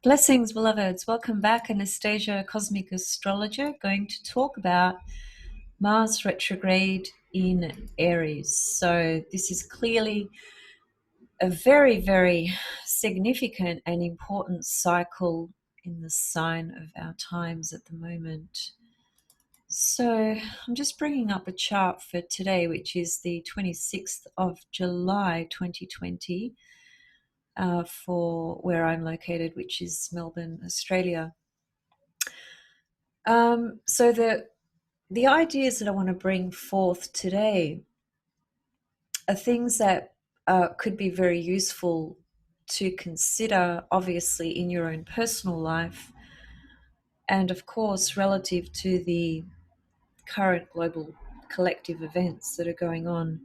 Blessings, beloveds. Welcome back. Anastasia, Cosmic Astrologer, going to talk about Mars retrograde in Aries. So this is clearly a very, very significant and important cycle in the sign of our times at the moment. So I'm just bringing up a chart for today, which is the 26th of July 2020. For where I'm located, which is Melbourne, Australia. So the ideas that I want to bring forth today are things that could be very useful to consider, obviously, in your own personal life, and of course, relative to the current global collective events that are going on.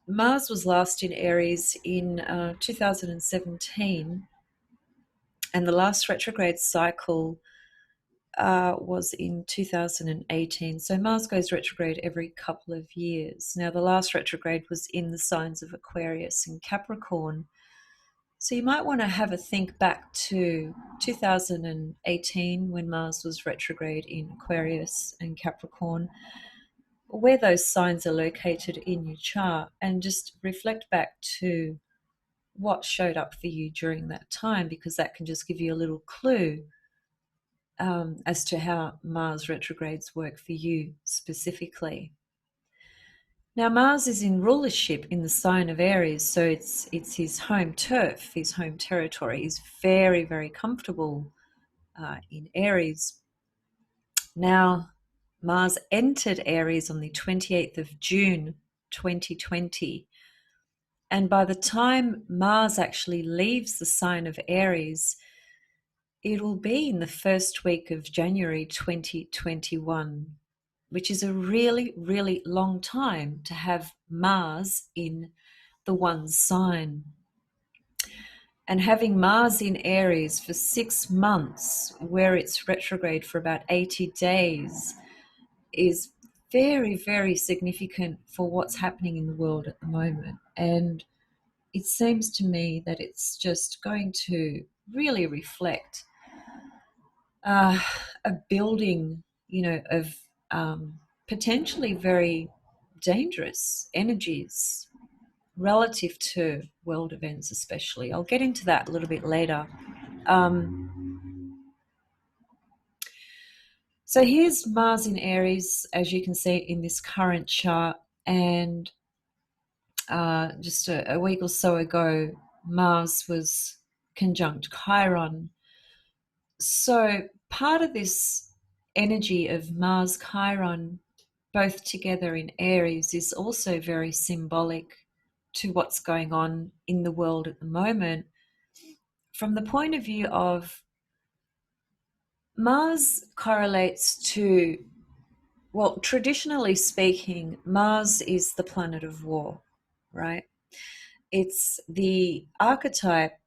Mars was last in Aries in 2017, and the last retrograde cycle was in 2018. So Mars goes retrograde every couple of years. Now, the last retrograde was in the signs of Aquarius and Capricorn. So you might want to have a think back to 2018 when Mars was retrograde in Aquarius and Capricorn, where those signs are located in your chart, and just reflect back to what showed up for you during that time, because that can just give you a little clue as to how Mars retrogrades work for you specifically. Now, Mars is in rulership in the sign of Aries, so it's his home turf, his home territory. He's very, very comfortable in Aries. Now, Mars entered Aries on the 28th of June 2020. And by the time Mars actually leaves the sign of Aries, it will be in the first week of January 2021, which is a really, really long time to have Mars in the one sign. And having Mars in Aries for 6 months, where it's retrograde for about 80 days, is very, very significant for what's happening in the world at the moment. And it seems to me that it's just going to really reflect a building, of potentially very dangerous energies relative to world events, especially. I'll get into that a little bit later. So here's Mars in Aries, as you can see in this current chart, and just a week or so ago, Mars was conjunct Chiron. So part of this energy of Mars Chiron, both together in Aries, is also very symbolic to what's going on in the world at the moment. From the point of view of Mars correlates to, well, traditionally speaking, Mars is the planet of war, right? It's the archetype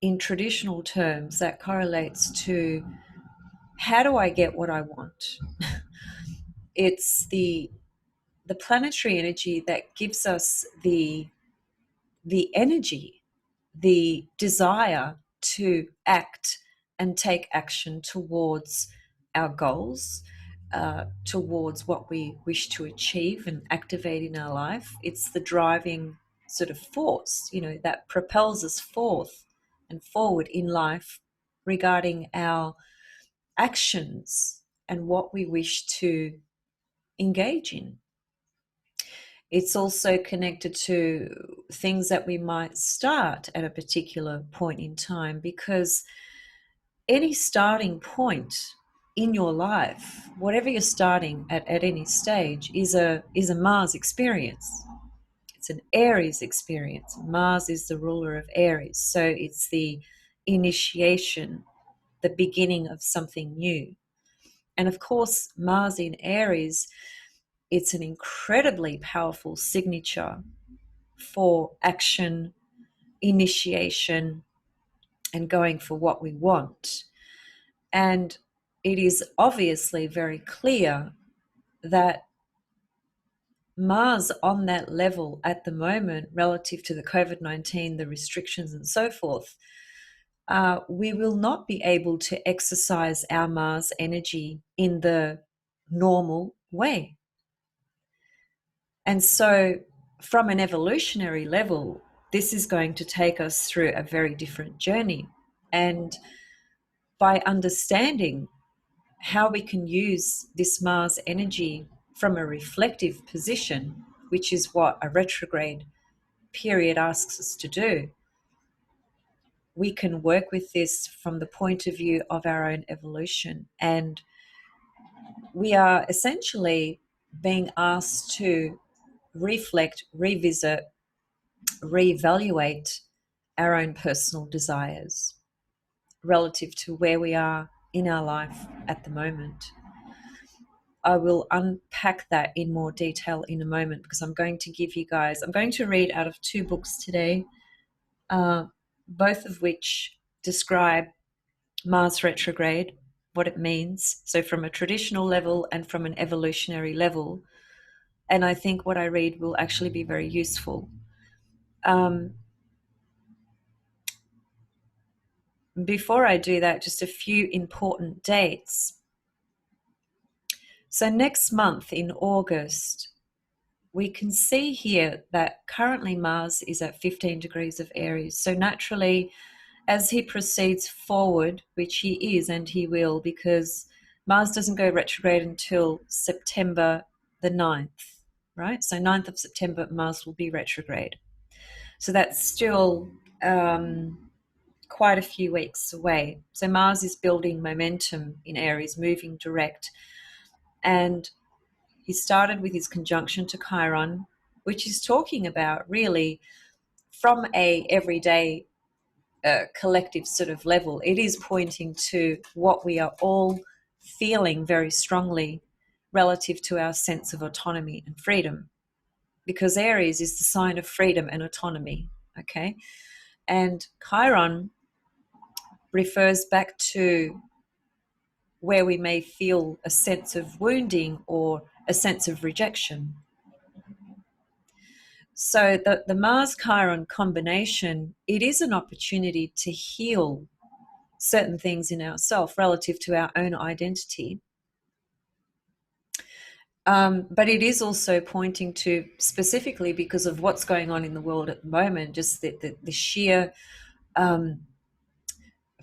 in traditional terms that correlates to how do I get what I want? It's the planetary energy that gives us the energy, the desire to act and take action towards our goals, towards what we wish to achieve and activate in our life. It's the driving sort of force, that propels us forth and forward in life regarding our actions and what we wish to engage in. It's also connected to things that we might start at a particular point in time, because any starting point in your life, whatever you're starting at any stage, is a Mars experience. It's an Aries experience. Mars is the ruler of Aries, so it's the initiation, the beginning of something new. And of course, Mars in Aries, it's an incredibly powerful signature for action, initiation, and going for what we want. And it is obviously very clear that Mars on that level at the moment, relative to the COVID-19, the restrictions and so forth, we will not be able to exercise our Mars energy in the normal way. And so, from an evolutionary level, this is going to take us through a very different journey. And by understanding how we can use this Mars energy from a reflective position, which is what a retrograde period asks us to do, we can work with this from the point of view of our own evolution. And we are essentially being asked to reflect, revisit, reevaluate our own personal desires relative to where we are in our life at the moment. I will unpack that in more detail in a moment, because I'm going to read out of 2 books today, both of which describe Mars retrograde, what it means, so from a traditional level and from an evolutionary level. And I think what I read will actually be very useful. Before I do that, just a few important dates. So next month in August, we can see here that currently Mars is at 15 degrees of Aries. So naturally, as he proceeds forward, which he is and he will, because Mars doesn't go retrograde until September the 9th, right? So 9th of September, Mars will be retrograde. So that's still quite a few weeks away. So Mars is building momentum in Aries, moving direct. And he started with his conjunction to Chiron, which is talking about really from a everyday collective sort of level. It is pointing to what we are all feeling very strongly relative to our sense of autonomy and freedom, because Aries is the sign of freedom and autonomy, okay? And Chiron refers back to where we may feel a sense of wounding or a sense of rejection. So the Mars-Chiron combination, it is an opportunity to heal certain things in ourselves relative to our own identity. But it is also pointing to, specifically because of what's going on in the world at the moment, just the sheer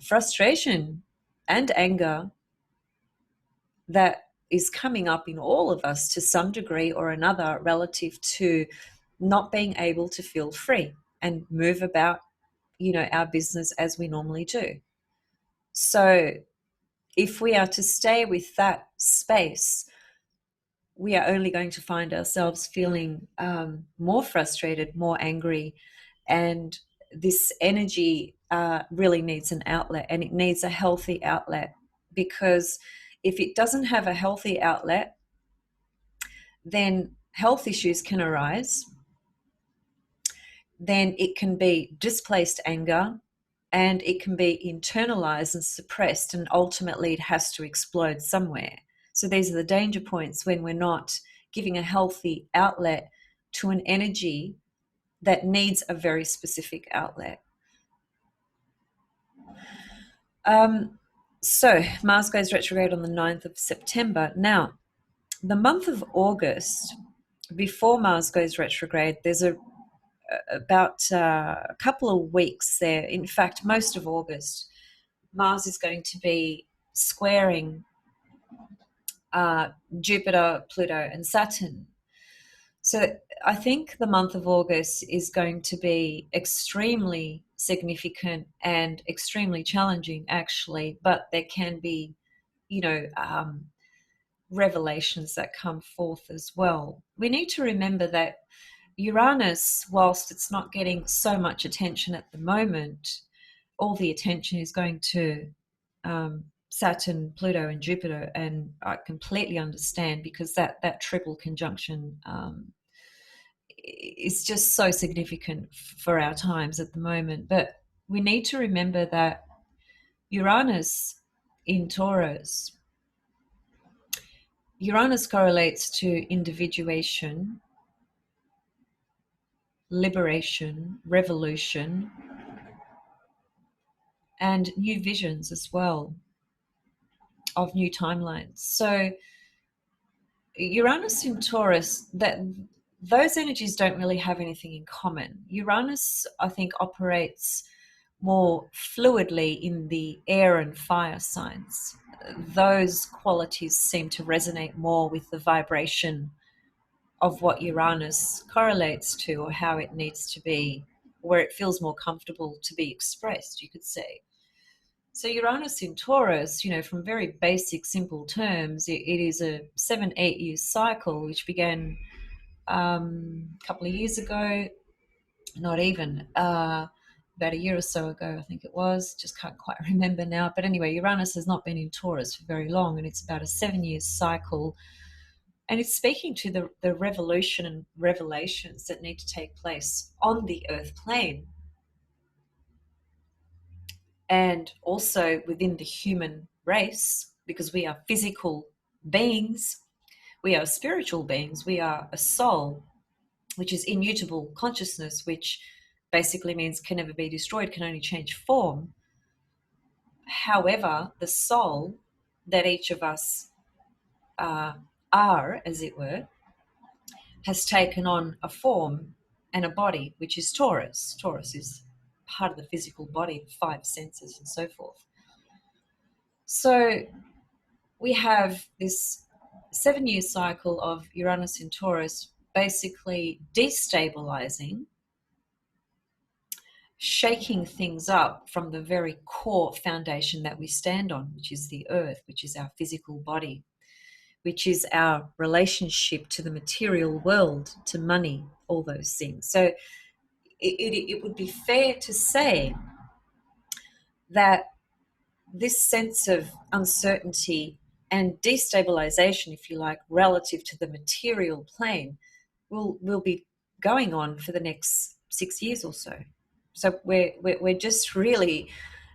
frustration and anger that is coming up in all of us to some degree or another relative to not being able to feel free and move about, our business as we normally do. So if we are to stay with that space, we are only going to find ourselves feeling more frustrated, more angry, and this energy really needs an outlet, and it needs a healthy outlet, because if it doesn't have a healthy outlet, then health issues can arise. Then it can be displaced anger, and it can be internalized and suppressed, and ultimately it has to explode somewhere. So these are the danger points when we're not giving a healthy outlet to an energy that needs a very specific outlet. So Mars goes retrograde on the 9th of September. Now, the month of August, before Mars goes retrograde, there's about a couple of weeks there. In fact, most of August, Mars is going to be squaring Jupiter, Pluto, and Saturn. So I think the month of August is going to be extremely significant and extremely challenging, actually, but there can be, revelations that come forth as well. We need to remember that Uranus, whilst it's not getting so much attention at the moment, all the attention is going to Saturn, Pluto, and Jupiter, and I completely understand, because that triple conjunction is just so significant for our times at the moment. But we need to remember that Uranus in Taurus, Uranus correlates to individuation, liberation, revolution, and new visions as well of new timelines. So Uranus in Taurus, that those energies don't really have anything in common. Uranus, I think, operates more fluidly in the air and fire signs. Those qualities seem to resonate more with the vibration of what Uranus correlates to, or how it needs to be, where it feels more comfortable to be expressed, you could say. So Uranus in Taurus, from very basic, simple terms, it is a 7-8 year cycle, which began a couple of years ago, not even, about a year or so ago, I think it was, just can't quite remember now. But anyway, Uranus has not been in Taurus for very long, and it's about a 7 year cycle. And it's speaking to the revolution and revelations that need to take place on the earth plane, and also within the human race, because we are physical beings, we are spiritual beings, we are a soul, which is immutable consciousness, which basically means can never be destroyed, can only change form. However, the soul that each of us are, as it were, has taken on a form and a body, which is Taurus. Taurus is part of the physical body, the 5 senses and so forth. So we have this 7 year cycle of Uranus in Taurus basically destabilizing, shaking things up from the very core foundation that we stand on, which is the earth, which is our physical body, which is our relationship to the material world, to money, all those things. So it would be fair to say that this sense of uncertainty and destabilization, if you like, relative to the material plane will be going on for the next 6 years or so. So we're just really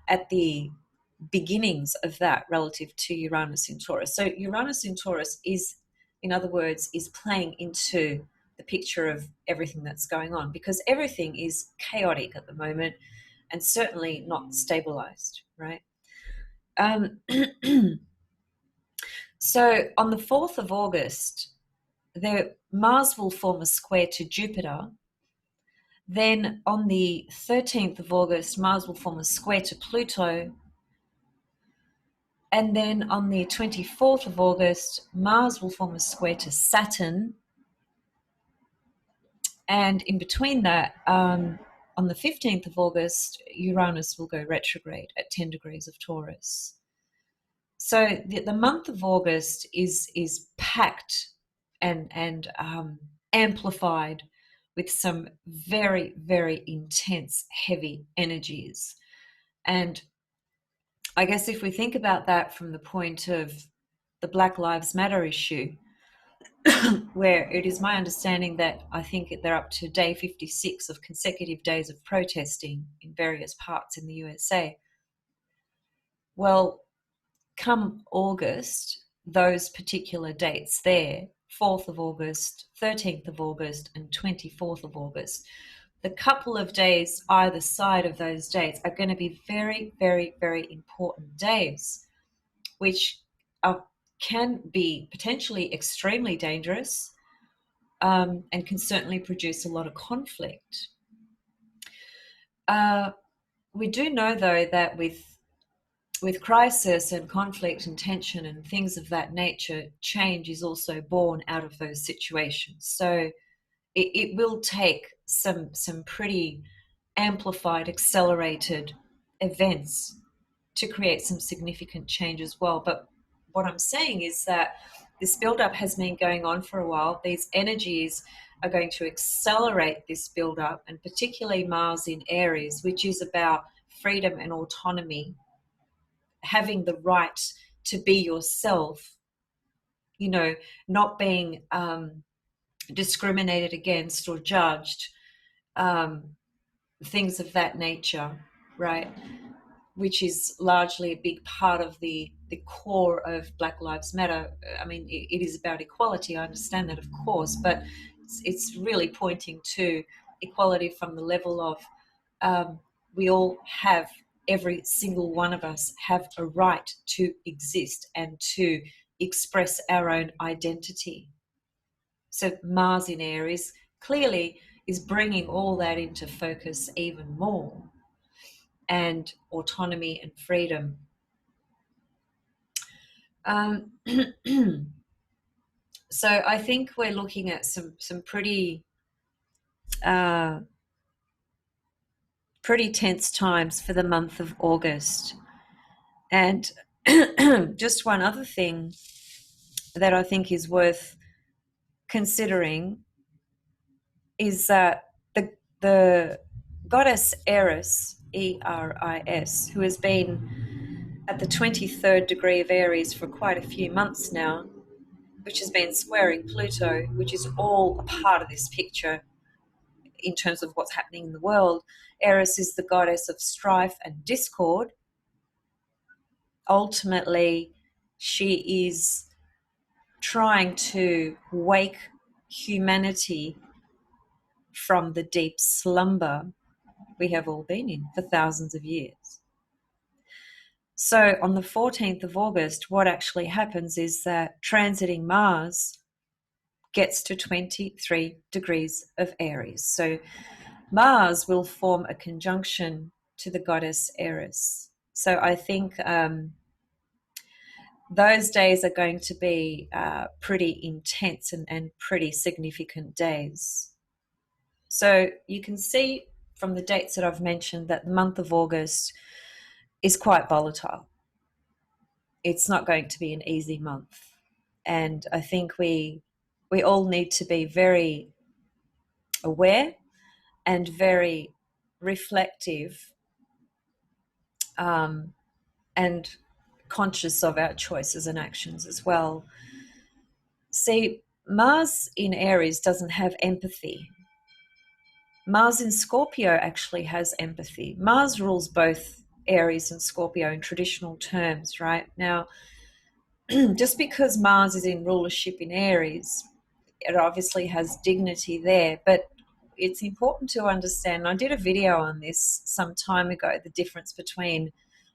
at the beginnings of that relative to Uranus in Taurus. So Uranus in Taurus is, in other words, is playing into the picture of everything that's going on, because everything is chaotic at the moment and certainly not stabilized, right? So on the 4th of August, Mars will form a square to Jupiter. Then on the 13th of August, Mars will form a square to Pluto. And then on the 24th of August, Mars will form a square to Saturn. And in between that, on the 15th of August, Uranus will go retrograde at 10 degrees of Taurus. So the month of August is packed and amplified with some very, very intense, heavy energies. And I guess if we think about that from the point of the Black Lives Matter issue, where it is my understanding that I think they're up to day 56 of consecutive days of protesting in various parts in the USA. Well, come August, those particular dates there, 4th of August, 13th of August, and 24th of August, the couple of days either side of those dates are going to be very, very, very important days, which can be potentially extremely dangerous, and can certainly produce a lot of conflict. We do know, though, that with crisis and conflict and tension and things of that nature, change is also born out of those situations. So it will take some pretty amplified, accelerated events to create some significant change as well. But what I'm saying is that this build-up has been going on for a while. These energies are going to accelerate this build-up, and particularly Mars in Aries, which is about freedom and autonomy, having the right to be yourself, not being discriminated against or judged, things of that nature, right? Which is largely a big part of the core of Black Lives Matter. I mean, it is about equality, I understand that, of course, but it's really pointing to equality from the level of we all have every single one of us have a right to exist and to express our own identity. So Mars in Aries clearly is bringing all that into focus even more, and autonomy and freedom. So I think we're looking at some pretty tense times for the month of August. And just one other thing that I think is worth considering is that the goddess Eris, Eris, who has been at the 23rd degree of Aries for quite a few months now, which has been squaring Pluto, which is all a part of this picture in terms of what's happening in the world. Eris is the goddess of strife and discord. Ultimately, she is trying to wake humanity from the deep slumber we have all been in for thousands of years. So on the 14th of August, what actually happens is that transiting Mars gets to 23 degrees of Aries. So Mars will form a conjunction to the goddess Eris. So I think those days are going to be pretty intense and pretty significant days. So you can see from the dates that I've mentioned that the month of August is quite volatile. It's not going to be an easy month. And I think we all need to be very aware and very reflective and conscious of our choices and actions as well. See, Mars in Aries doesn't have empathy. Mars in Scorpio actually has empathy. Mars rules both Aries and Scorpio in traditional terms, right? Now, just because Mars is in rulership in Aries, it obviously has dignity there, but it's important to understand. I did a video on this some time ago, the difference between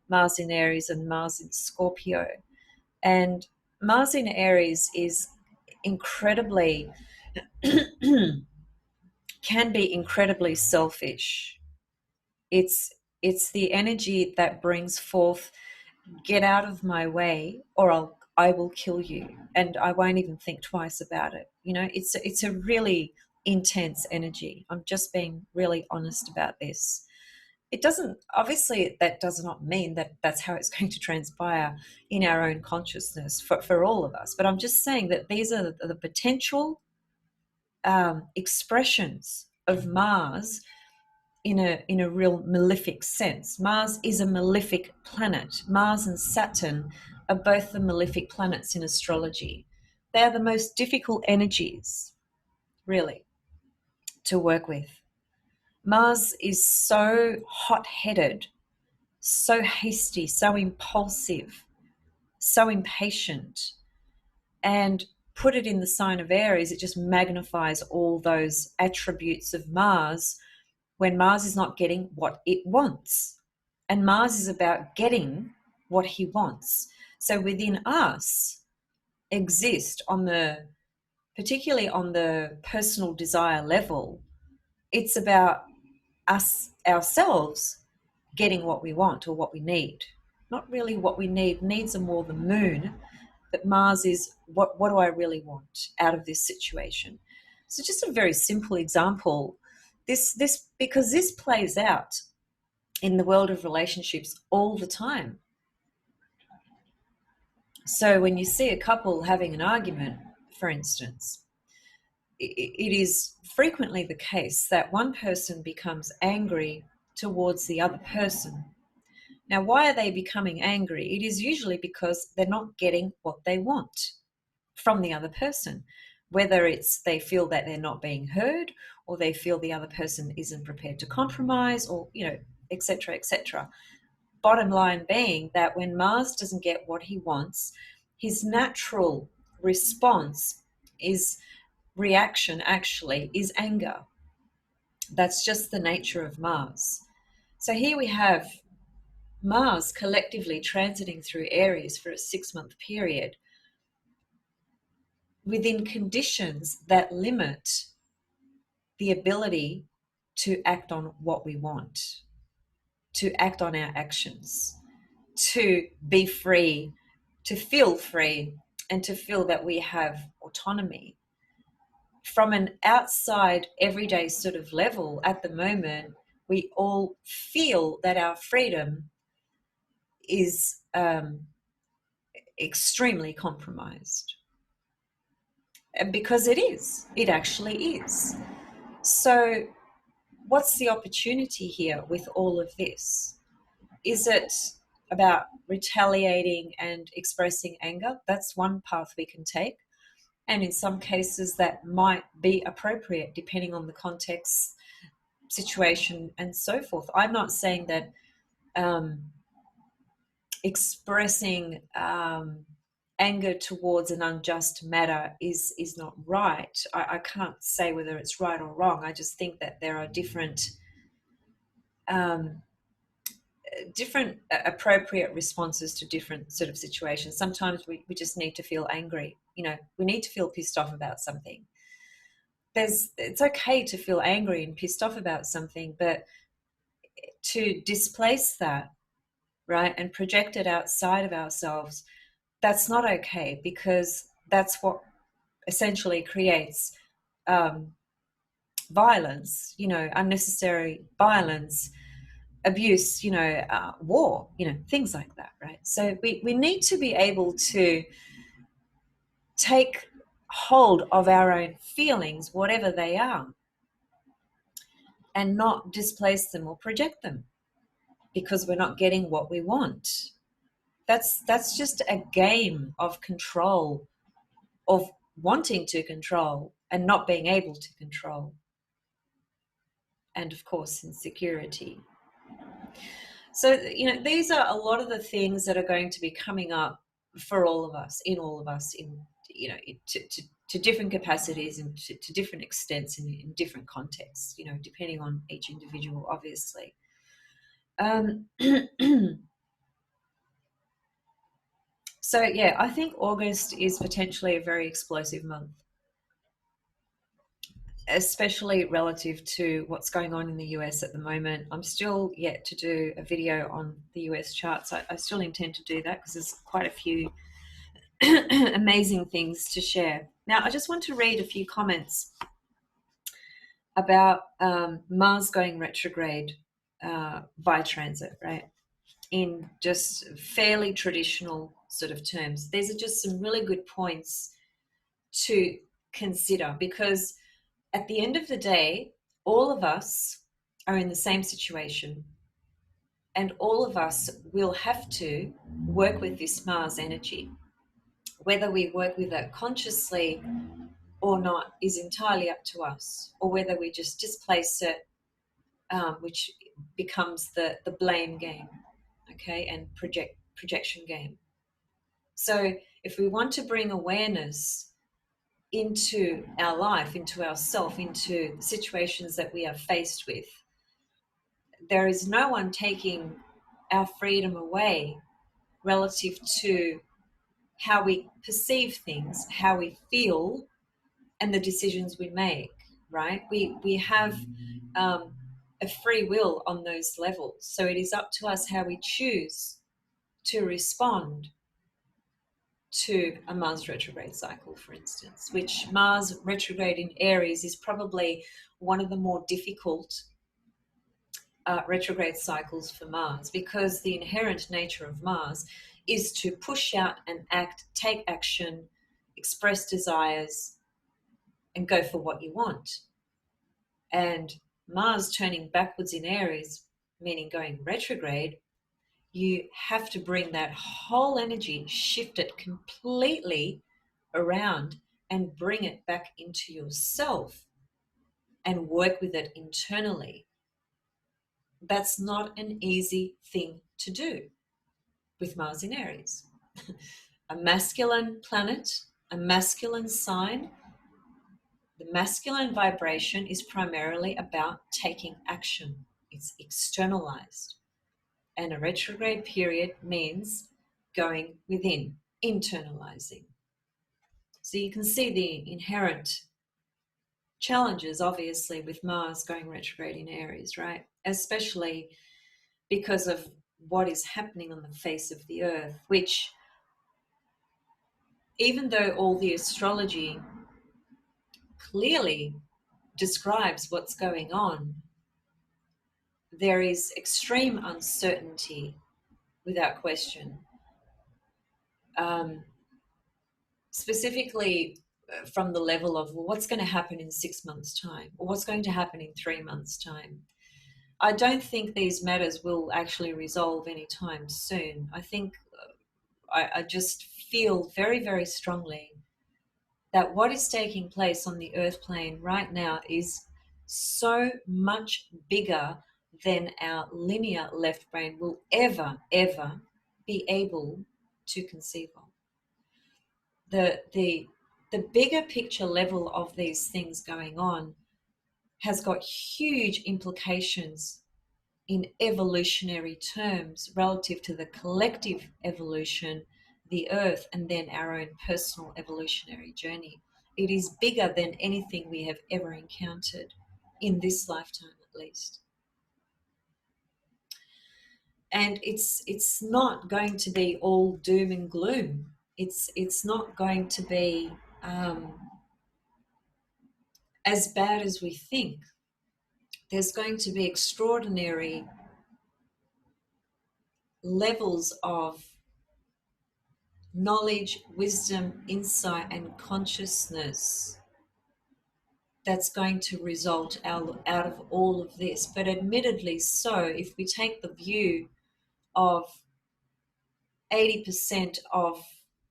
Mars in Aries and Mars in Scorpio. And Mars in Aries is incredibly can be incredibly selfish. It's the energy that brings forth, get out of my way or I will kill you, and I won't even think twice about it. You know, it's a really intense energy. I'm just being really honest about this. It doesn't, obviously that does not mean that that's how it's going to transpire in our own consciousness for all of us, but I'm just saying that these are the potential expressions of Mars in a real malefic sense. Mars is a malefic planet. Mars and Saturn are both the malefic planets in astrology. They are the most difficult energies, really, to work with. Mars is so hot-headed, so hasty, so impulsive, so impatient, and put it in the sign of Aries, it just magnifies all those attributes of Mars when Mars is not getting what it wants. And Mars is about getting what he wants. So within us exist particularly on the personal desire level, it's about us ourselves getting what we want or what we need. Not really what we need. Needs are more the moon, but Mars is what do I really want out of this situation? So just a very simple example. This because this plays out in the world of relationships all the time. So when you see a couple having an argument, for instance, it is frequently the case that one person becomes angry towards the other person. Now, why are they becoming angry? It is usually because they're not getting what they want from the other person, whether it's they feel that they're not being heard, or they feel the other person isn't prepared to compromise, or, you know, etc., etc. Bottom line being that when Mars doesn't get what he wants, his natural response is reaction, actually, is anger. That's just the nature of Mars. So here we have Mars collectively transiting through Aries for a 6-month period within conditions that limit the ability to act on what we want, to act on our actions, to be free, to feel free, and to feel that we have autonomy. From an outside, everyday sort of level, at the moment, we all feel that our freedom is extremely compromised. Because it actually is. So, what's the opportunity here with all of this? Is it about retaliating and expressing anger? That's one path we can take. And in some cases, that might be appropriate depending on the context, situation, and so forth. I'm not saying that expressing anger towards an unjust matter is not right. I can't say whether it's right or wrong. I just think that there are different appropriate responses to different sort of situations. Sometimes we just need to feel angry. We need to feel pissed off about something. It's okay to feel angry and pissed off about something, but to displace that, right, and project it outside of ourselves, that's not okay, because that's what essentially creates violence, unnecessary violence, abuse, war, things like that, right? So we need to be able to take hold of our own feelings, whatever they are, and not displace them or project them because we're not getting what we want. That's just a game of control, of wanting to control and not being able to control. And of course, insecurity. So, these are a lot of the things that are going to be coming up for all of us, in to different capacities and to different extents in different contexts, depending on each individual, obviously. So, yeah, I think August is potentially a very explosive month, especially relative to what's going on in the US at the moment. I'm still yet to do a video on the US charts. I still intend to do that because there's quite a few amazing things to share. Now, I just want to read a few comments about Mars going retrograde by transit, right? In just fairly traditional sort of terms. These are just some really good points to consider, because at the end of the day, all of us are in the same situation, and all of us will have to work with this Mars energy. Whether we work with it consciously or not is entirely up to us, or whether we just displace it, which becomes the blame game, okay, and projection game. So if we want to bring awareness into our life, into ourself, into situations that we are faced with, there is no one taking our freedom away relative to how we perceive things, how we feel, and the decisions we make, right? We have a free will on those levels. So it is up to us how we choose to respond to a Mars retrograde cycle, for instance, which Mars retrograde in Aries is probably one of the more difficult retrograde cycles for Mars, because the inherent nature of Mars is to push out and act, take action, express desires, and go for what you want. And Mars turning backwards in Aries, meaning going retrograde, you have to bring that whole energy, shift it completely around and bring it back into yourself and work with it internally. That's not an easy thing to do with Mars in Aries. A masculine planet, a masculine sign, the masculine vibration is primarily about taking action. It's externalized. And a retrograde period means going within, internalizing. So you can see the inherent challenges, obviously, with Mars going retrograde in Aries, right? Especially because of what is happening on the face of the earth, which, even though all the astrology clearly describes what's going on, there is extreme uncertainty, without question. Specifically from the level of, well, what's going to happen in 6 months' time, or what's going to happen in 3 months' time. I don't think these matters will actually resolve anytime soon. I think I just feel very, very strongly that what is taking place on the earth plane right now is so much bigger than our linear left brain will ever, ever be able to conceive of. The bigger picture level of these things going on has got huge implications in evolutionary terms relative to the collective evolution, the earth, and then our own personal evolutionary journey. It is bigger than anything we have ever encountered in this lifetime, at least. And it's not going to be all doom and gloom. It's not going to be as bad as we think. There's going to be extraordinary levels of knowledge, wisdom, insight, and consciousness that's going to result out of all of this. But admittedly so, if we take the view of 80% of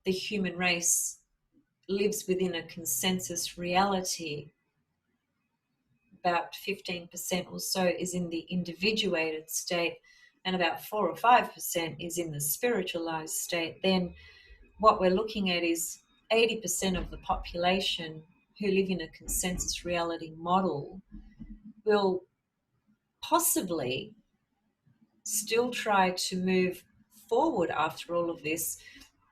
the human race lives within a consensus reality, about 15% or so is in the individuated state, and about 4 or 5% is in the spiritualized state, then what we're looking at is 80% of the population who live in a consensus reality model will possibly still try to move forward after all of this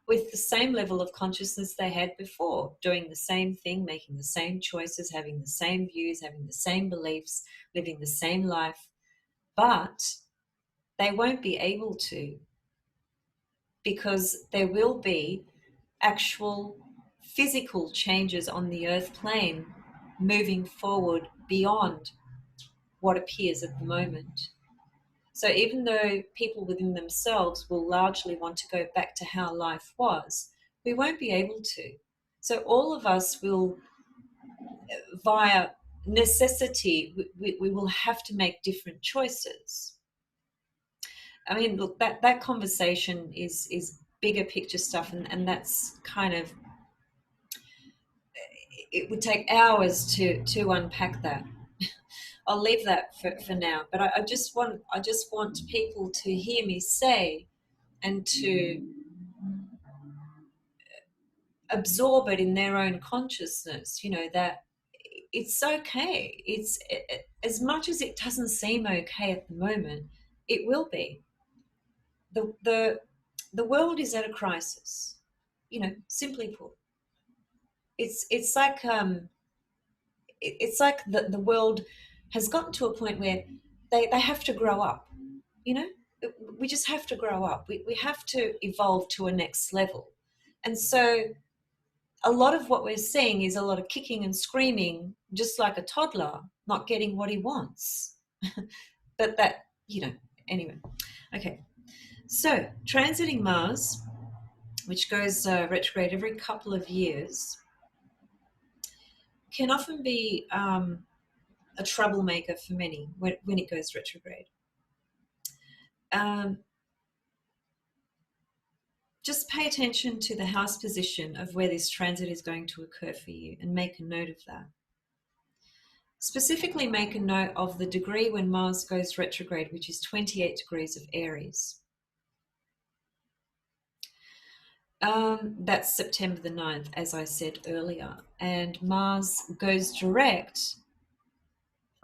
with the same level of consciousness they had before, doing the same thing, making the same choices, having the same views, having the same beliefs, living the same life. But they won't be able to, because there will be actual physical changes on the earth plane moving forward beyond what appears at the moment. So even though people within themselves will largely want to go back to how life was, we won't be able to. So all of us will, via necessity, we will have to make different choices. I mean, look, that conversation is bigger picture stuff, and that's kind of, it would take hours to unpack that. I'll leave that for now. But I just want people to hear me say and to absorb it in their own consciousness, that it's okay. It's as much as it doesn't seem okay at the moment, it will be. The world is at a crisis, simply put. It's like the world has gotten to a point where they have to grow up. We just have to grow up. We have to evolve to a next level. And so a lot of what we're seeing is a lot of kicking and screaming, just like a toddler not getting what he wants. But that, anyway. Okay. So transiting Mars, which goes retrograde every couple of years, can often be a troublemaker for many when it goes retrograde. Just pay attention to the house position of where this transit is going to occur for you and make a note of that. Specifically, make a note of the degree when Mars goes retrograde, which is 28 degrees of Aries. That's September the 9th, as I said earlier. And Mars goes direct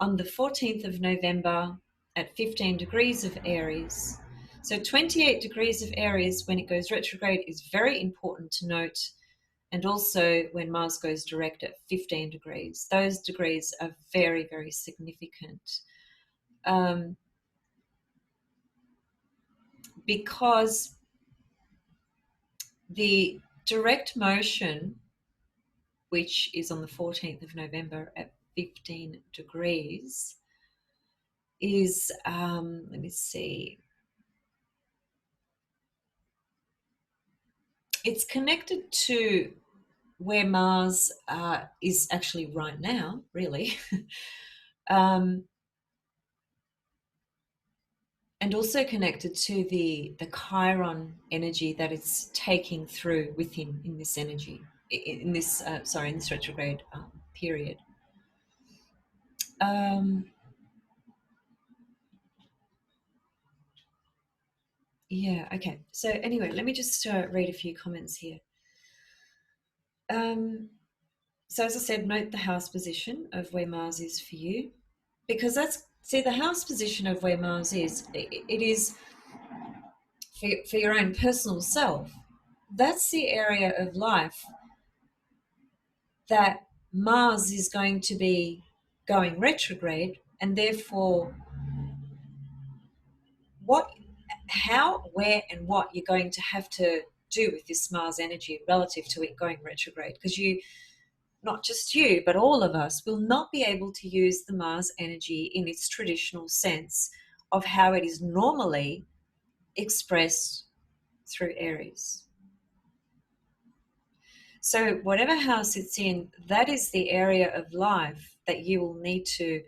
on the 14th of November at 15 degrees of Aries. So 28 degrees of Aries when it goes retrograde is very important to note. And also when Mars goes direct at 15 degrees. Those degrees are very, very significant. Because the direct motion, which is on the 14th of November at 15 degrees, is, let me see, it's connected to where Mars is actually right now, really. And also connected to the Chiron energy that it's taking through with him in this energy, in this in this retrograde period. Yeah, okay. So anyway, let me just read a few comments here. So as I said, note the house position of where Mars is for you, because the house position of where Mars is, it is for your own personal self. That's the area of life that Mars is going to be going retrograde, and therefore how, where, and what you're going to have to do with this Mars energy relative to it going retrograde, because not just you, but all of us will not be able to use the Mars energy in its traditional sense of how it is normally expressed through Aries. So whatever house it's in, that is the area of life that you will need to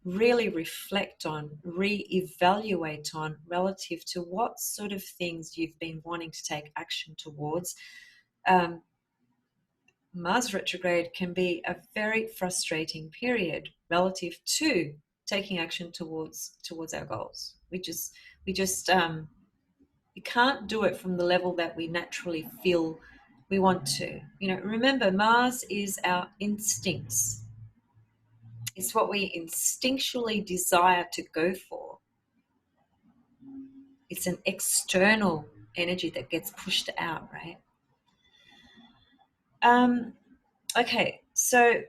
really reflect on, re-evaluate on relative to what sort of things you've been wanting to take action towards. Mars retrograde can be a very frustrating period relative to taking action towards our goals. We can't do it from the level that we naturally feel we want to. Remember, Mars is our instincts. It's what we instinctually desire to go for. It's an external energy that gets pushed out, right? Okay, so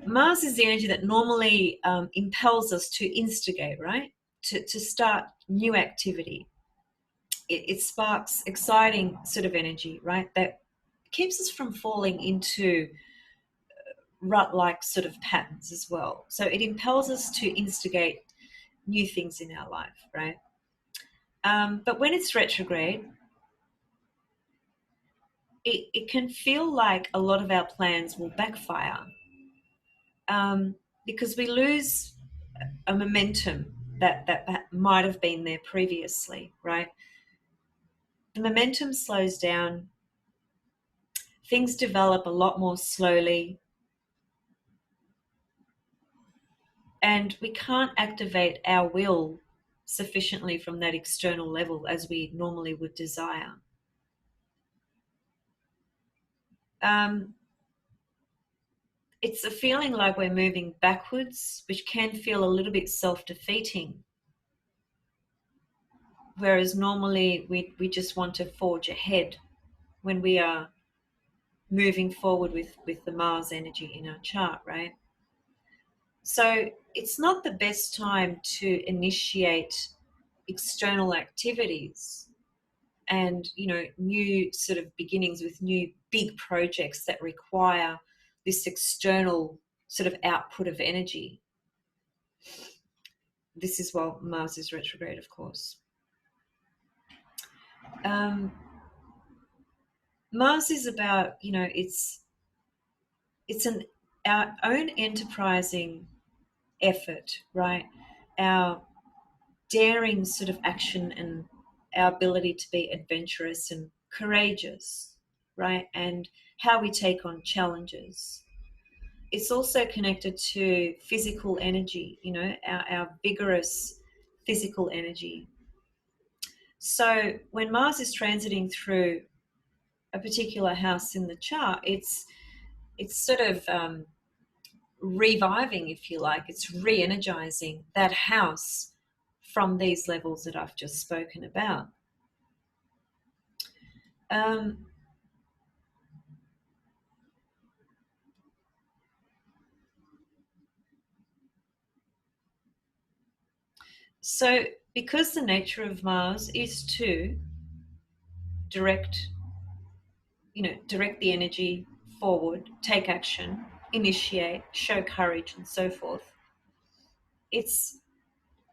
Mars is the energy that normally impels us to instigate, right? To start new activity. It sparks exciting sort of energy, right? That keeps us from falling into rut-like sort of patterns as well. So it impels us to instigate new things in our life, right? But when it's retrograde, it can feel like a lot of our plans will backfire, because we lose a momentum that might have been there previously, right? The momentum slows down, things develop a lot more slowly, and we can't activate our will sufficiently from that external level as we normally would desire. It's a feeling like we're moving backwards, which can feel a little bit self-defeating. Whereas normally we just want to forge ahead when we are moving forward with the Mars energy in our chart, right? So it's not the best time to initiate external activities and, new sort of beginnings with new big projects that require this external sort of output of energy. This is while Mars is retrograde, of course. Mars is about, it's our own enterprising effort, right? Our daring sort of action and our ability to be adventurous and courageous, right? And how we take on challenges. It's also connected to physical energy, our vigorous physical energy. So when Mars is transiting through a particular house in the chart, it's sort of reviving, if you like, it's re-energizing that house from these levels that I've just spoken about. So because the nature of Mars is to direct the energy forward, take action, initiate, show courage, and so forth, it's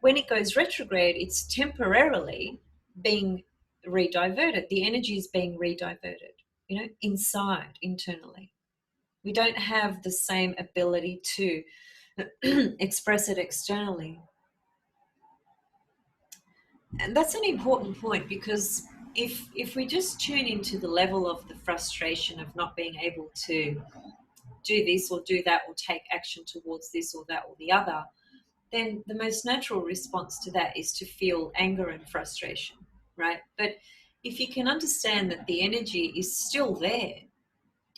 when it goes retrograde, it's temporarily being rediverted. The energy is being rediverted, inside, internally. We don't have the same ability to express it externally. And that's an important point, because if we just tune into the level of the frustration of not being able to do this or do that or take action towards this or that or the other, then the most natural response to that is to feel anger and frustration, right? But if you can understand that the energy is still there,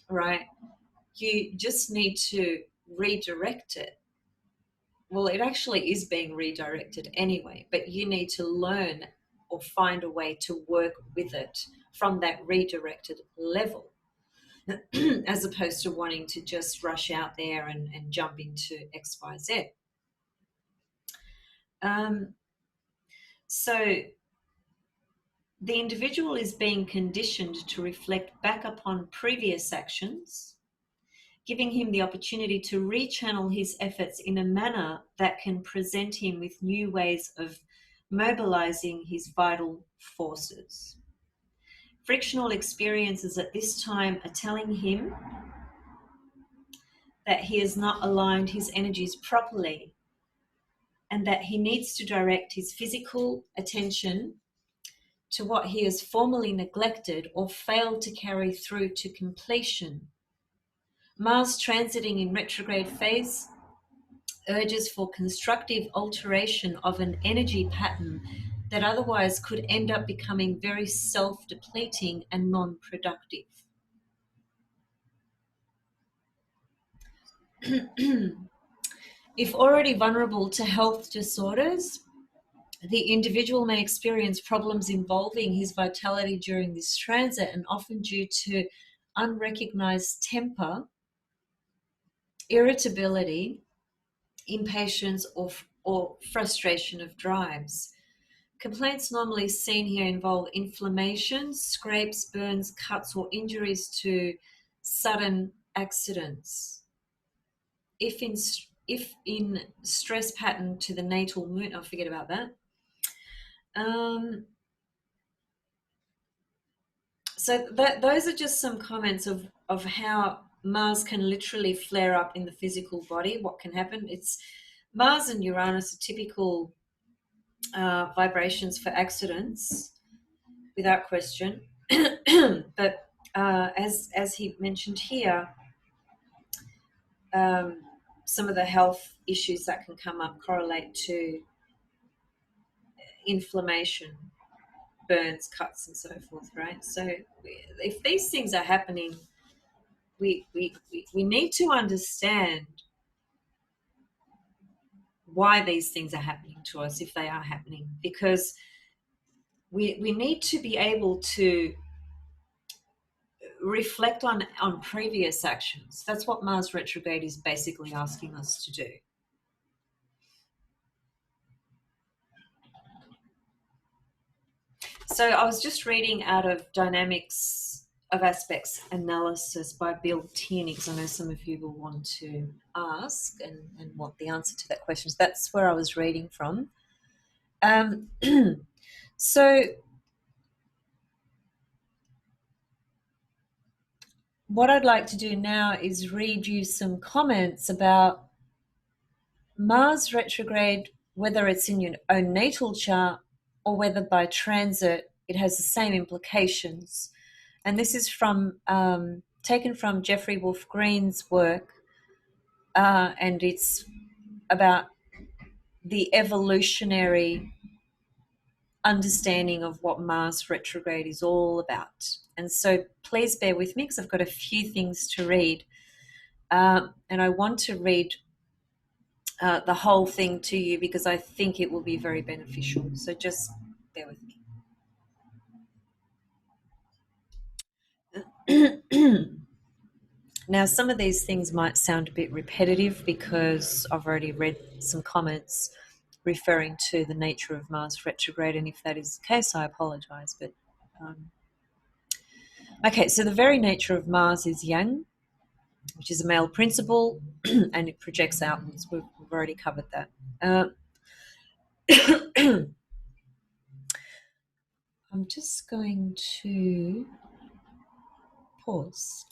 right, you just need to redirect it. Well, it actually is being redirected anyway, but you need to learn or find a way to work with it from that redirected level, as opposed to wanting to just rush out there and jump into XYZ. So the individual is being conditioned to reflect back upon previous actions, giving him the opportunity to rechannel his efforts in a manner that can present him with new ways of mobilizing his vital forces. Frictional experiences at this time are telling him that he has not aligned his energies properly and that he needs to direct his physical attention to what he has formerly neglected or failed to carry through to completion. Mars transiting in retrograde phase urges for constructive alteration of an energy pattern that otherwise could end up becoming very self-depleting and non-productive. If already vulnerable to health disorders, the individual may experience problems involving his vitality during this transit, and often due to unrecognized temper, irritability, impatience, or frustration of drives. Complaints normally seen here involve inflammation, scrapes, burns, cuts, or injuries to sudden accidents. If in stress pattern to the natal moon, I'll forget about that. So those are just some comments of how Mars can literally flare up in the physical body. What can happen? It's Mars and Uranus are typical vibrations for accidents, without question. But as he mentioned here, some of the health issues that can come up correlate to inflammation, burns, cuts, and so forth, right? So if these things are happening, we need to understand why these things are happening to us, if they are happening, because we need to be able to reflect on previous actions. That's what Mars retrograde is basically asking us to do. So I was just reading out of Dynamics of Aspects Analysis by Bill Tierney, because I know some of you will want to ask and want the answer to that question. So that's where I was reading from. So what I'd like to do now is read you some comments about Mars retrograde, whether it's in your own natal chart or whether by transit it has the same implications. And this is from taken from Jeffrey Wolf Green's work, and it's about the evolutionary understanding of what Mars retrograde is all about. And so please bear with me because I've got a few things to read. And I want to read the whole thing to you, because I think it will be very beneficial. So just bear with me. Now, some of these things might sound a bit repetitive because I've already read some comments referring to the nature of Mars retrograde, and if that is the case, I apologize. But okay, so the very nature of Mars is yang, which is a male principle, and it projects outwards. We've already covered that. I'm just going to pause.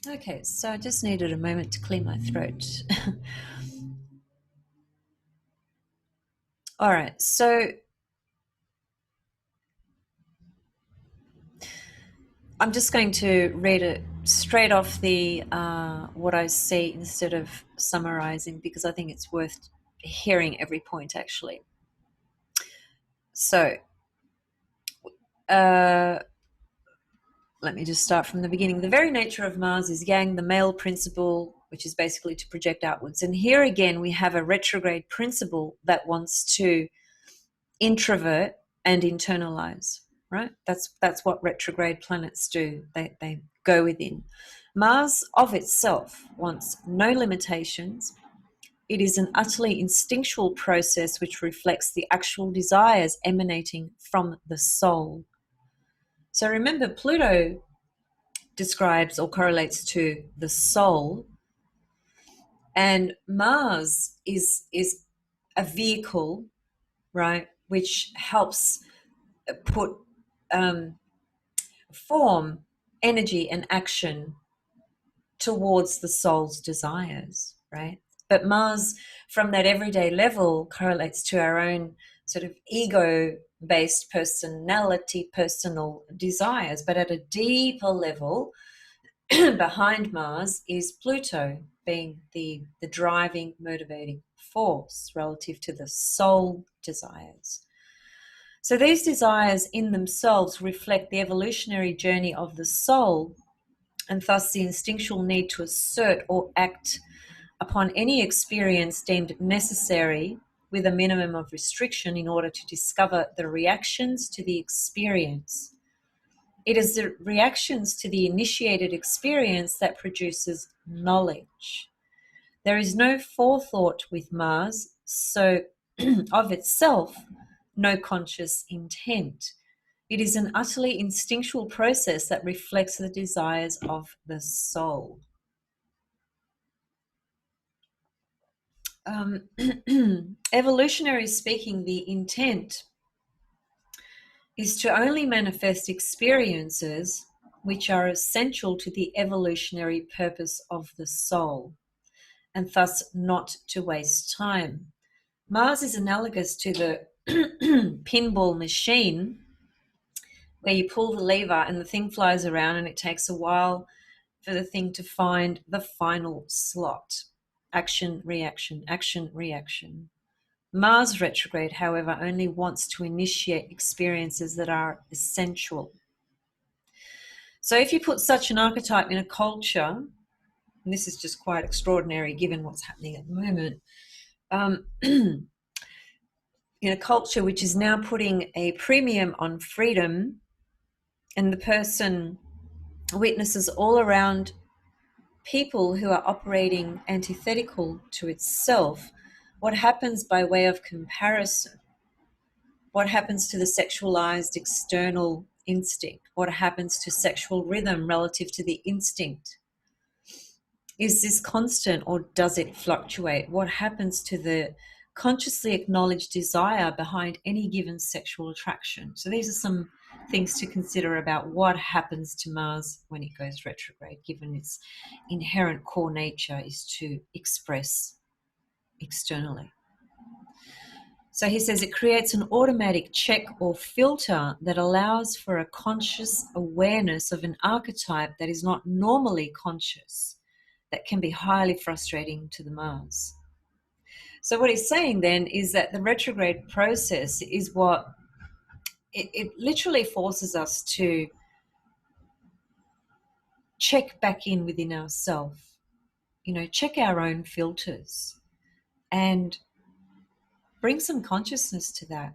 Okay, so I just needed a moment to clear my throat. All right, so I'm just going to read it straight off the what I see instead of summarizing, because I think it's worth hearing every point actually. So let me just start from the beginning. The very nature of Mars is yang, the male principle, which is basically to project outwards. And here again, we have a retrograde principle that wants to introvert and internalize, right? That's what retrograde planets do. They go within. Mars of itself wants no limitations. It is an utterly instinctual process which reflects the actual desires emanating from the soul. So remember, Pluto describes or correlates to the soul, and Mars is a vehicle, right, which helps put form, energy, and action towards the soul's desires, right? But Mars, from that everyday level, correlates to our own sort of ego-based personality, personal desires. But at a deeper level, behind Mars is Pluto, being the driving, motivating force relative to the soul desires. So these desires in themselves reflect the evolutionary journey of the soul, and thus the instinctual need to assert or act upon any experience deemed necessary with a minimum of restriction in order to discover the reactions to the experience. It is the reactions to the initiated experience that produces knowledge. There is no forethought with Mars, so of itself, no conscious intent. It is an utterly instinctual process that reflects the desires of the soul. Evolutionary speaking, the intent is to only manifest experiences which are essential to the evolutionary purpose of the soul, and thus not to waste time. Mars is analogous to the pinball machine, where you pull the lever and the thing flies around, and it takes a while for the thing to find the final slot. Action, reaction, action, reaction. Mars retrograde, however, only wants to initiate experiences that are essential. So if you put such an archetype in a culture, and this is just quite extraordinary given what's happening at the moment, in a culture which is now putting a premium on freedom, and the person witnesses all around people who are operating antithetical to itself, what happens by way of comparison? What happens to the sexualized external instinct? What happens to sexual rhythm relative to the instinct? Is this constant or does it fluctuate? What happens to the consciously acknowledged desire behind any given sexual attraction? So these are some things to consider about what happens to Mars when it goes retrograde, given its inherent core nature is to express externally. So he says it creates an automatic check or filter that allows for a conscious awareness of an archetype that is not normally conscious, that can be highly frustrating to the Mars. So what he's saying then is that the retrograde process is what it literally forces us to check back in within ourselves, check our own filters and bring some consciousness to that.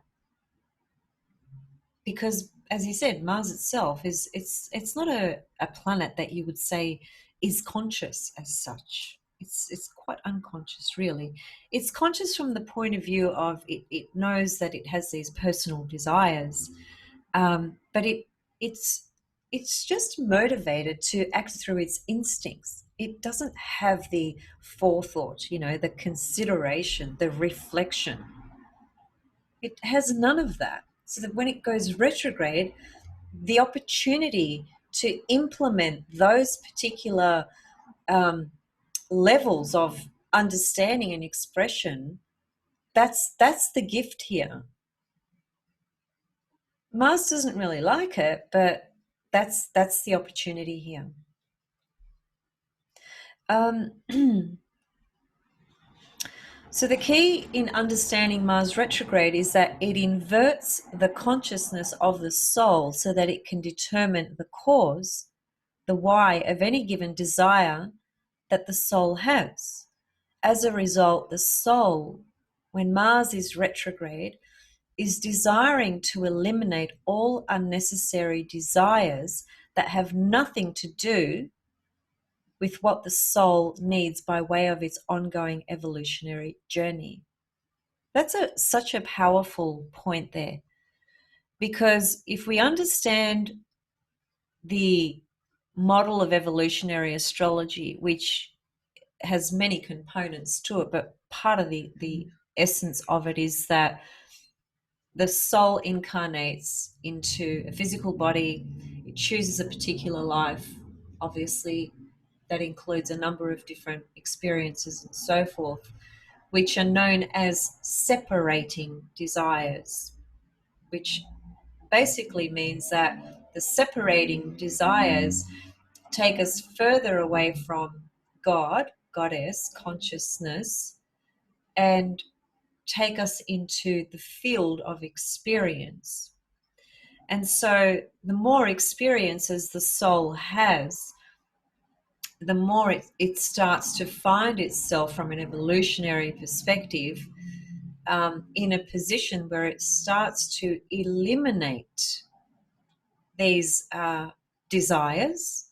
Because as you said, Mars itself it's not a planet that you would say is conscious as such. It's quite unconscious, really. It's conscious from the point of view of it knows that it has these personal desires, but it's just motivated to act through its instincts. It doesn't have the forethought, the consideration, the reflection. It has none of that. So that when it goes retrograde, the opportunity to implement those particular levels of understanding and expression, that's the gift here. Mars doesn't really like it, but that's the opportunity here. So the key in understanding Mars retrograde is that it inverts the consciousness of the soul so that it can determine the cause, the why of any given desire that the soul has. As a result, the soul, when Mars is retrograde, is desiring to eliminate all unnecessary desires that have nothing to do with what the soul needs by way of its ongoing evolutionary journey. That's such a powerful point there, because if we understand the model of evolutionary astrology, which has many components to it, but part of the essence of it is that the soul incarnates into a physical body. It chooses a particular life. Obviously, that includes a number of different experiences and so forth, which are known as separating desires, which basically means that the separating desires take us further away from God, goddess, consciousness, and take us into the field of experience. And so the more experiences the soul has, the more it starts to find itself from an evolutionary perspective in a position where it starts to eliminate these desires,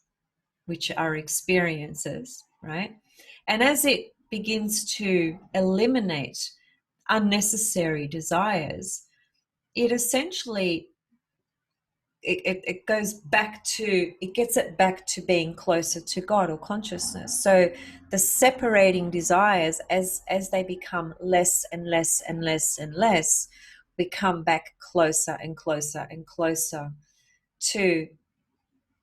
which are experiences, right? And as it begins to eliminate unnecessary desires, it essentially it goes back to, it gets it back to being closer to God or consciousness. So the separating desires, as they become less and less and less and less, we come back closer and closer and closer to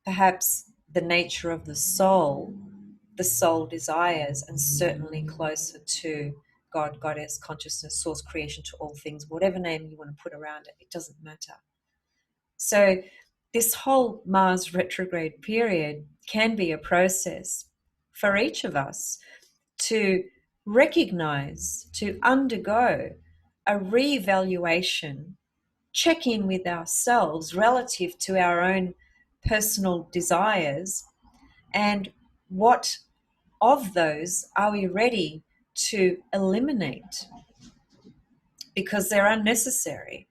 perhaps the nature of the soul desires, and certainly closer to God, goddess, consciousness, source, creation, to all things, whatever name you want to put around it, it doesn't matter. So this whole Mars retrograde period can be a process for each of us to recognize, to undergo a reevaluation, check in with ourselves relative to our own personal desires, and what of those are we ready to eliminate because they're unnecessary.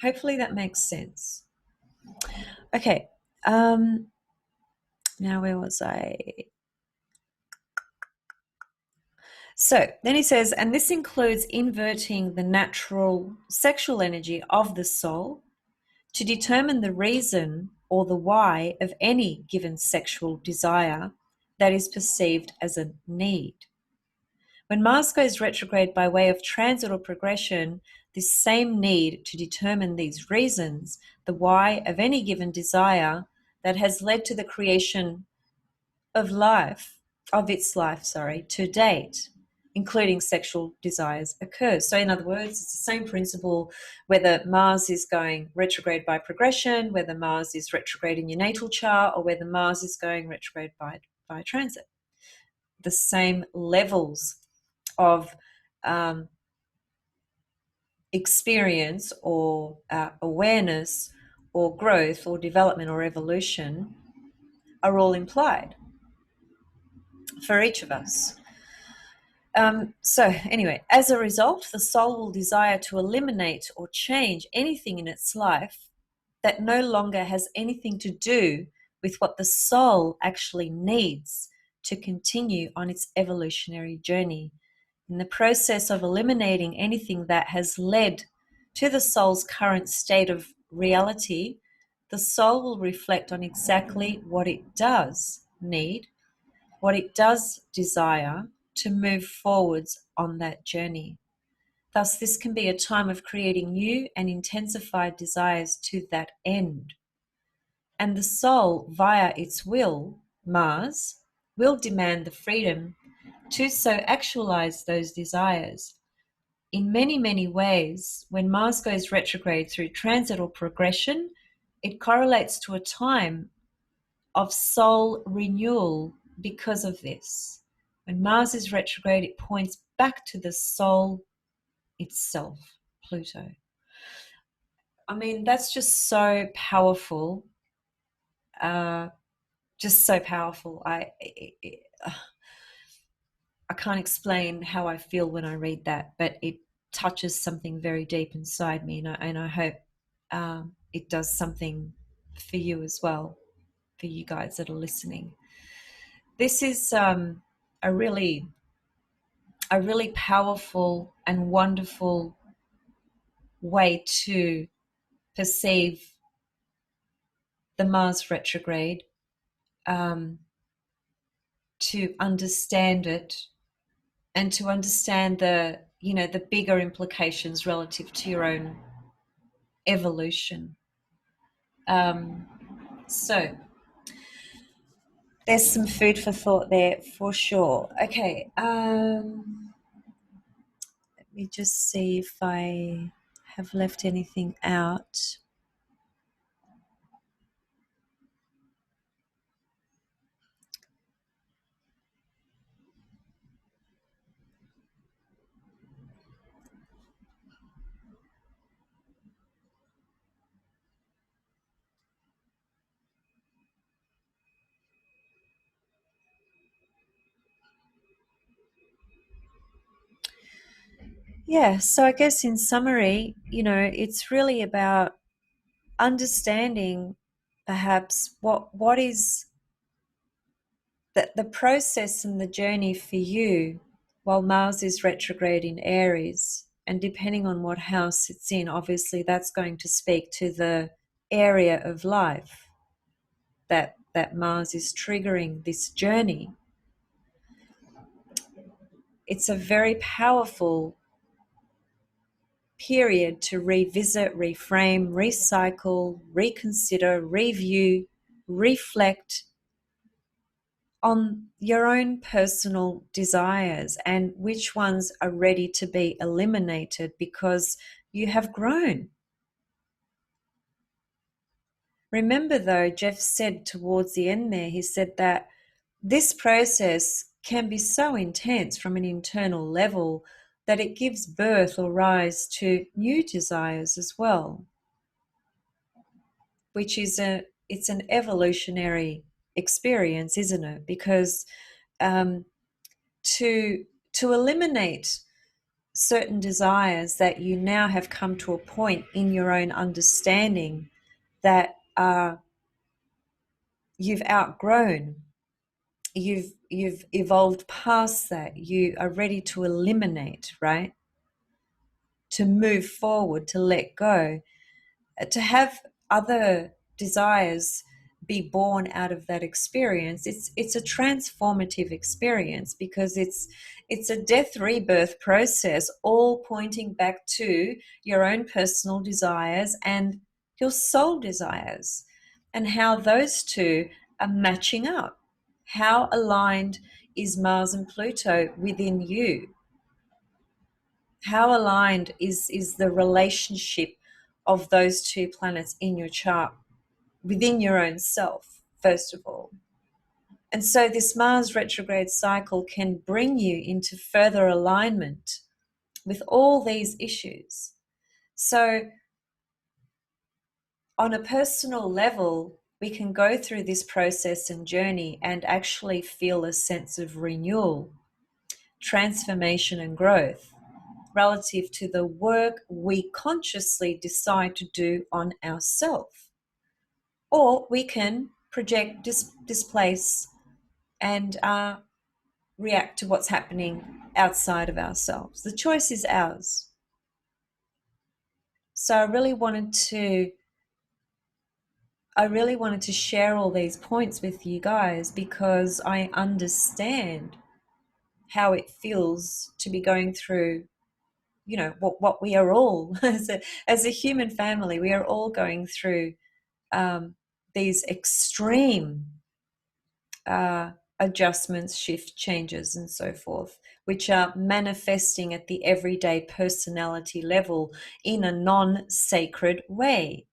Hopefully that makes sense. Okay, now where was I? So then he says, and this includes inverting the natural sexual energy of the soul to determine the reason or the why of any given sexual desire that is perceived as a need. When Mars goes retrograde by way of transit or progression, this same need to determine these reasons, the why of any given desire that has led to the creation of its life, to date, including sexual desires, occurs. So in other words, it's the same principle whether Mars is going retrograde by progression, whether Mars is retrograde in your natal chart, or whether Mars is going retrograde by transit. The same levels of experience or awareness or growth or development or evolution are all implied for each of us. So anyway, as a result, the soul will desire to eliminate or change anything in its life that no longer has anything to do with what the soul actually needs to continue on its evolutionary journey. In the process of eliminating anything that has led to the soul's current state of reality, the soul will reflect on exactly what it does need, what it does desire to move forwards on that journey. Thus, this can be a time of creating new and intensified desires to that end. And the soul, via its will, Mars, will demand the freedom to so actualize those desires. In many, many ways, when Mars goes retrograde through transit or progression, it correlates to a time of soul renewal because of this. When Mars is retrograde, it points back to the soul itself, Pluto. I mean, that's just so powerful. Just so powerful. I can't explain how I feel when I read that, but it touches something very deep inside me, and I hope it does something for you as well, for you guys that are listening. This is a really powerful and wonderful way to perceive the Mars retrograde, to understand it, and to understand the bigger implications relative to your own evolution. So there's some food for thought there for sure. Okay, let me just see if I have left anything out. Yeah, so I guess in summary, it's really about understanding perhaps what is the process and the journey for you while Mars is retrograde in Aries. And depending on what house it's in, obviously that's going to speak to the area of life that Mars is triggering this journey. It's a very powerful period to revisit, reframe, recycle, reconsider, review, reflect on your own personal desires and which ones are ready to be eliminated because you have grown. Remember though, Jeff said towards the end there, he said that this process can be so intense from an internal level that it gives birth or rise to new desires as well, which is it's an evolutionary experience, isn't it? Because to eliminate certain desires that you now have come to a point in your own understanding that you've outgrown, you've evolved past that, you are ready to eliminate, right? To move forward, to let go, to have other desires be born out of that experience. It's a transformative experience because it's a death rebirth process, all pointing back to your own personal desires and your soul desires, and how those two are matching up. How aligned is Mars and Pluto within you? How aligned is the relationship of those two planets in your chart within your own self, first of all? And so this Mars retrograde cycle can bring you into further alignment with all these issues. So on a personal level, we can go through this process and journey and actually feel a sense of renewal, transformation, and growth relative to the work we consciously decide to do on ourselves. Or we can project, displace, and react to what's happening outside of ourselves. The choice is ours. So I really wanted to share all these points with you guys because I understand how it feels to be going through, you know, what we are all as a human family. We are all going through these extreme adjustments, shift, changes, and so forth, which are manifesting at the everyday personality level in a non-sacred way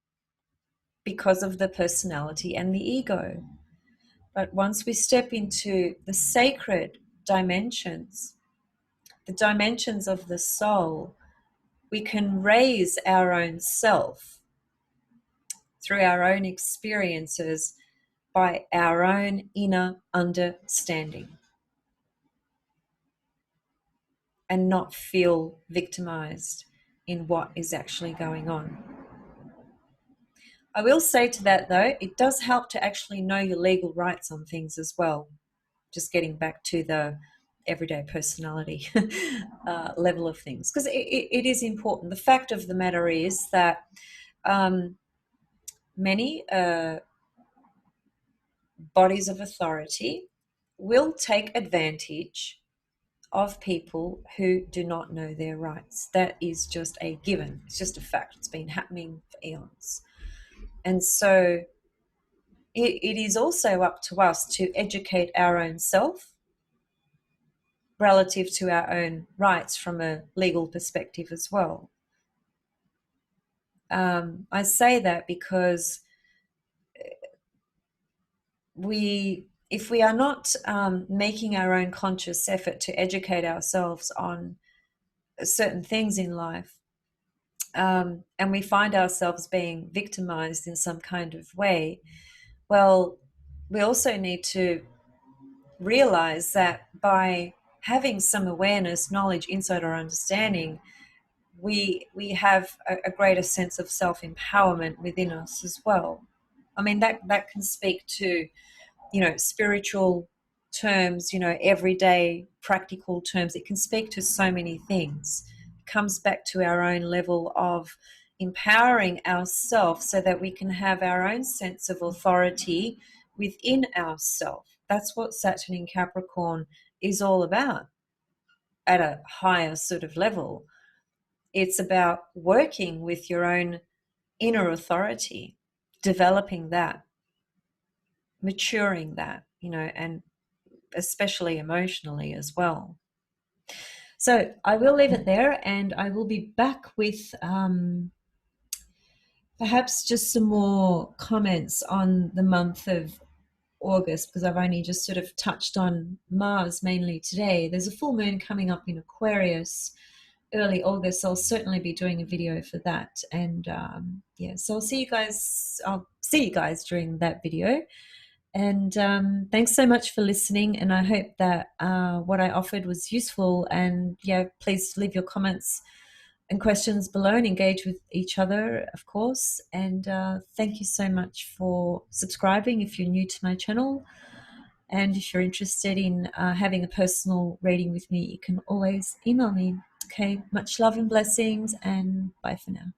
because of the personality and the ego. But once we step into the sacred dimensions, the dimensions of the soul, we can raise our own self through our own experiences by our own inner understanding and not feel victimized in what is actually going on. I will say to that though, it does help to actually know your legal rights on things as well. Just getting back to the everyday personality level of things, because it is important. The fact of the matter is that many bodies of authority will take advantage of people who do not know their rights. That is just a given. It's just a fact. It's been happening for eons. And so it is also up to us to educate our own self relative to our own rights from a legal perspective as well. I say that because if we are not making our own conscious effort to educate ourselves on certain things in life, and we find ourselves being victimized in some kind of way, well, we also need to realize that by having some awareness, knowledge, insight, or understanding, we have a greater sense of self-empowerment within us as well. I mean, that can speak to, you know, spiritual terms, you know, everyday practical terms. It can speak to so many things. It comes back to our own level of empowering ourselves so that we can have our own sense of authority within ourselves. That's what Saturn in Capricorn is all about at a higher sort of level. It's about working with your own inner authority, developing that, maturing that, you know, and especially emotionally as well. So I will leave it there, and I will be back with perhaps just some more comments on the month of August, because I've only just sort of touched on Mars mainly today. There's a full moon coming up in Aquarius early August. So I'll certainly be doing a video for that. And yeah, so I'll see you guys during that video. And thanks so much for listening. And I hope that what I offered was useful. And yeah, please leave your comments and questions below and engage with each other, of course. And thank you so much for subscribing if you're new to my channel. And if you're interested in having a personal reading with me, you can always email me. Okay, much love and blessings, and bye for now.